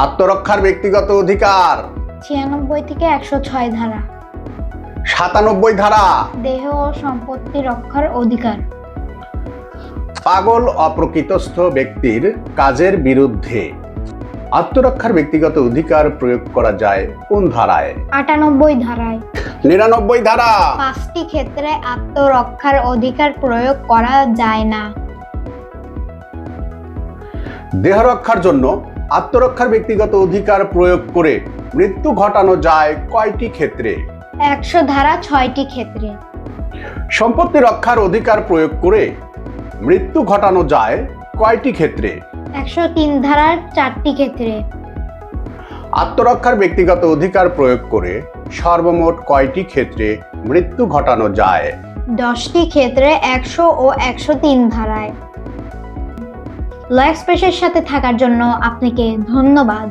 আত্মরক্ষার ব্যক্তিগত অধিকার 96 থেকে 106 ধারা। 97 ধারা। দেহ ও সম্পত্তি রক্ষার অধিকার। পাগল অপ্রকৃতস্থ ব্যক্তির কাজের বিরুদ্ধে আত্মরক্ষার ব্যক্তিগত অধিকার প্রয়োগ করা যায় কোন ধারায়? 98 ধারায়। 99 ধারা। 5টি ক্ষেত্রে আত্মরক্ষার অধিকার প্রয়োগ করা যায় না। দেহ রক্ষার জন্য আত্মরক্ষার ব্যক্তিগত অধিকার প্রয়োগ করে মৃত্যু ঘটানো যায় কয়টি ক্ষেত্রে? 100 ধারা 6টি ক্ষেত্রে। সম্পত্তি রক্ষার অধিকার প্রয়োগ করে মৃত্যু ঘটানো যায় কয়টি ক্ষেত্রে? 103 ধারার 4টি ক্ষেত্রে। আত্মরক্ষার ব্যক্তিগত অধিকার প্রয়োগ করে সর্বমোট কয়টি ক্ষেত্রে মৃত্যু ঘটানো যায়? 10টি ক্ষেত্রে 100 ও 103 ধারায়। ল এক্সপ্রেসের সাথে থাকার জন্য আপনাকে ধন্যবাদ।